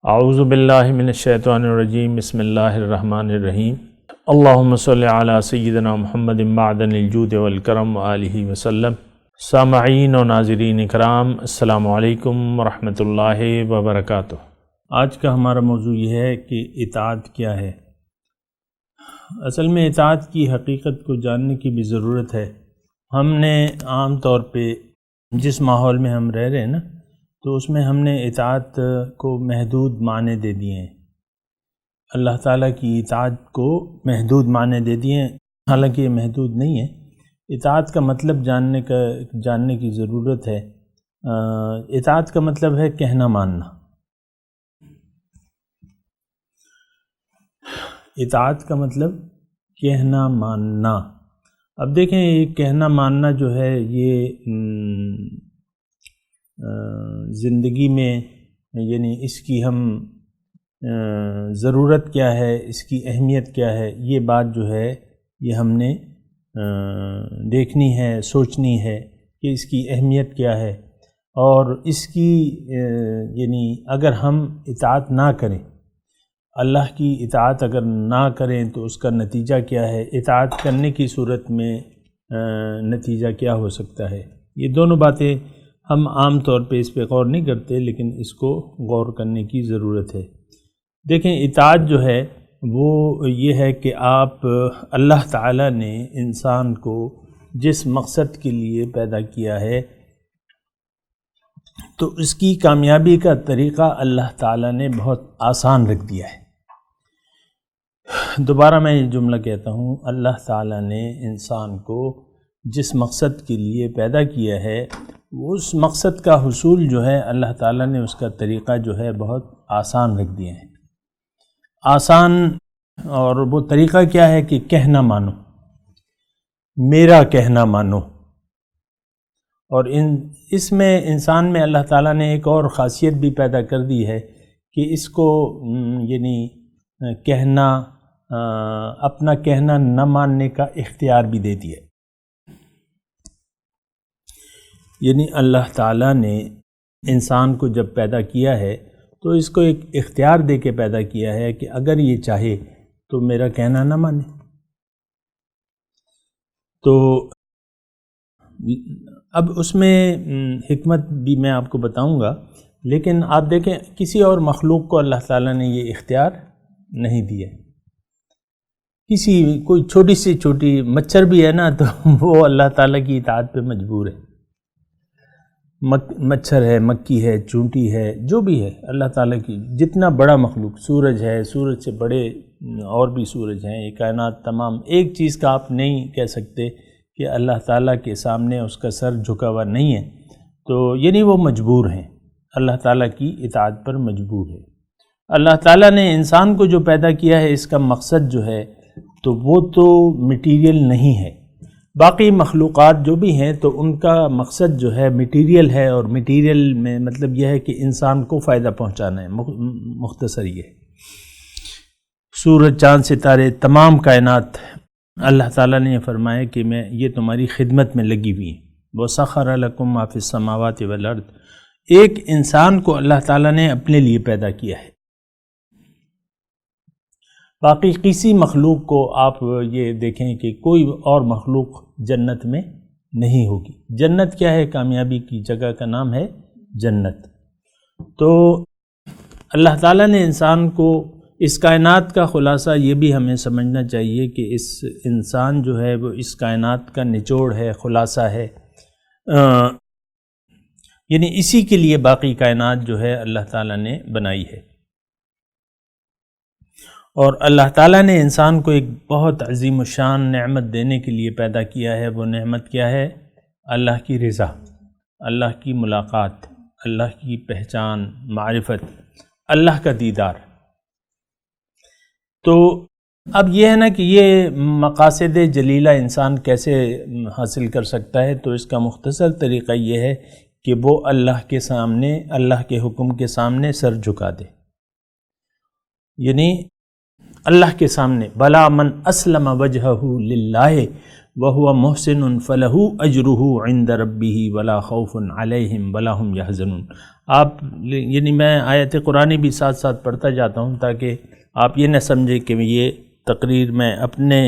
اعوذ باللہ من الشیطان الرجیم بسم اللہ الرحمن الرحیم اللہم صلی علی سیدنا محمد معدن الجود والکرم وآلہ وسلم۔ سامعین و ناظرین اکرام، السلام علیکم ورحمۃ اللہ وبرکاتہ۔ آج کا ہمارا موضوع یہ ہے کہ اطاعت کیا ہے۔ اصل میں اطاعت کی حقیقت کو جاننے کی بھی ضرورت ہے۔ ہم نے عام طور پہ جس ماحول میں ہم رہ رہے ہیں نا، تو اس میں ہم نے اطاعت کو محدود معنی دے دیے ہیں۔ اللہ تعالیٰ کی اطاعت کو محدود معنی دے دیے ہیں، حالانکہ یہ محدود نہیں ہے۔ اطاعت کا مطلب جاننے کی ضرورت ہے۔ اطاعت کا مطلب ہے کہنا ماننا۔ اطاعت کا مطلب کہنا ماننا۔ اب دیکھیں، یہ کہنا ماننا جو ہے یہ زندگی میں یعنی اس کی ہم ضرورت کیا ہے، اس کی اہمیت کیا ہے، یہ بات جو ہے یہ ہم نے دیکھنی ہے، سوچنی ہے کہ اس کی اہمیت کیا ہے، اور اس کی یعنی اگر ہم اطاعت نہ کریں، اللہ کی اطاعت اگر نہ کریں تو اس کا نتیجہ کیا ہے، اطاعت کرنے کی صورت میں نتیجہ کیا ہو سکتا ہے۔ یہ دونوں باتیں ہم عام طور پہ اس پہ غور نہیں کرتے، لیکن اس کو غور کرنے کی ضرورت ہے۔ دیکھیں، اطاعت جو ہے وہ یہ ہے کہ آپ اللہ تعالیٰ نے انسان کو جس مقصد کے لیے پیدا کیا ہے، تو اس کی کامیابی کا طریقہ اللہ تعالیٰ نے بہت آسان رکھ دیا ہے۔ دوبارہ میں یہ جملہ کہتا ہوں، اللہ تعالیٰ نے انسان کو جس مقصد کے لیے پیدا کیا ہے، اس مقصد کا حصول جو ہے اللہ تعالیٰ نے اس کا طریقہ جو ہے بہت آسان رکھ دیا ہے۔ آسان، اور وہ طریقہ کیا ہے کہ کہنا مانو، میرا کہنا مانو۔ اور اس میں انسان میں اللہ تعالیٰ نے ایک اور خاصیت بھی پیدا کر دی ہے کہ اس کو یعنی کہنا، اپنا کہنا نہ ماننے کا اختیار بھی دے دیا ہے۔ یعنی اللہ تعالیٰ نے انسان کو جب پیدا کیا ہے تو اس کو ایک اختیار دے کے پیدا کیا ہے کہ اگر یہ چاہے تو میرا کہنا نہ مانے۔ تو اب اس میں حکمت بھی میں آپ کو بتاؤں گا، لیکن آپ دیکھیں کسی اور مخلوق کو اللہ تعالیٰ نے یہ اختیار نہیں دیا۔ کوئی چھوٹی سے چھوٹی مچھر بھی ہے نا، تو وہ اللہ تعالیٰ کی اطاعت پہ مجبور ہے۔ مچھر ہے، مکھی ہے، چونٹی ہے، جو بھی ہے اللہ تعالیٰ کی، جتنا بڑا مخلوق، سورج ہے، سورج سے بڑے اور بھی سورج ہیں، یہ کائنات تمام، ایک چیز کا آپ نہیں کہہ سکتے کہ اللہ تعالیٰ کے سامنے اس کا سر جھکا ہوا نہیں ہے۔ تو یعنی وہ مجبور ہیں، اللہ تعالیٰ کی اطاعت پر مجبور ہے۔ اللہ تعالیٰ نے انسان کو جو پیدا کیا ہے، اس کا مقصد جو ہے تو وہ تو مٹیریل نہیں ہے۔ باقی مخلوقات جو بھی ہیں تو ان کا مقصد جو ہے مٹیریل ہے، اور مٹیریل میں مطلب یہ ہے کہ انسان کو فائدہ پہنچانا ہے، مختصر یہ ہے۔ سورج، چاند، ستارے، تمام کائنات، اللہ تعالیٰ نے یہ فرمایا کہ میں یہ تمہاری خدمت میں لگی ہوئی ہیں۔ وَسَخَّرَ لَكُم مَّا فِي السَّمَاوَاتِ وَالْأَرْضِ۔ ایک انسان کو اللہ تعالیٰ نے اپنے لیے پیدا کیا ہے۔ باقی کسی مخلوق کو آپ یہ دیکھیں کہ کوئی اور مخلوق جنت میں نہیں ہوگی۔ جنت کیا ہے؟ کامیابی کی جگہ کا نام ہے جنت۔ تو اللہ تعالیٰ نے انسان کو، اس کائنات کا خلاصہ یہ بھی ہمیں سمجھنا چاہیے کہ اس انسان جو ہے وہ اس کائنات کا نچوڑ ہے، خلاصہ ہے، یعنی اسی کے لیے باقی کائنات جو ہے اللہ تعالیٰ نے بنائی ہے۔ اور اللہ تعالیٰ نے انسان کو ایک بہت عظیم الشان نعمت دینے کے لیے پیدا کیا ہے۔ وہ نعمت کیا ہے؟ اللہ کی رضا، اللہ کی ملاقات، اللہ کی پہچان، معرفت، اللہ کا دیدار۔ تو اب یہ ہے نا کہ یہ مقاصد جلیلہ انسان کیسے حاصل کر سکتا ہے؟ تو اس کا مختصر طریقہ یہ ہے کہ وہ اللہ کے سامنے، اللہ کے حکم کے سامنے سر جھکا دے۔ یعنی اللہ کے سامنے، بلا من اسلم وجہہ للہ، وَهُوَ مُحْسِنٌ فَلَهُ أَجْرُهُ عِنْدَ رَبِّهِ وَلَا خَوْفٌ عَلَيْهِمْ وَلَا هُمْ يَحْزَنُونَ. آپ یعنی میں آیت قرآنی بھی ساتھ ساتھ پڑھتا جاتا ہوں تاکہ آپ یہ نہ سمجھیں کہ یہ تقریر میں اپنے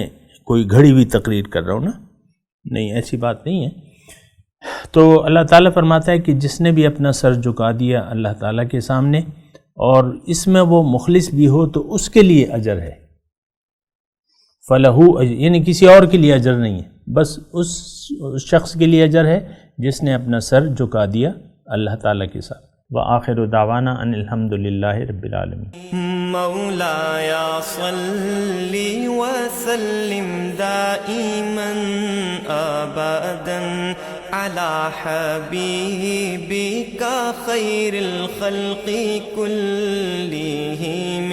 کوئی گھڑی ہوئی تقریر کر رہا ہوں نا، نہیں، ایسی بات نہیں ہے. تو اللہ تعالیٰ فرماتا ہے کہ جس نے بھی اپنا سر جھکا دیا اللہ تعالیٰ کے سامنے اور اس میں وہ مخلص بھی ہو تو اس کے لیے اجر ہے. فَلَهُ أَجْرٌ، یعنی کسی اور کے لیے اجر نہیں ہے، بس اس شخص کے لیے اجر ہے جس نے اپنا سر جھکا دیا اللہ تعالیٰ کے ساتھ. وآخر دعوانا ان الحمد للہ رب العالمین. مولاي صل وسلم دائما ابدا على حبيبك خير الخلق كلهم.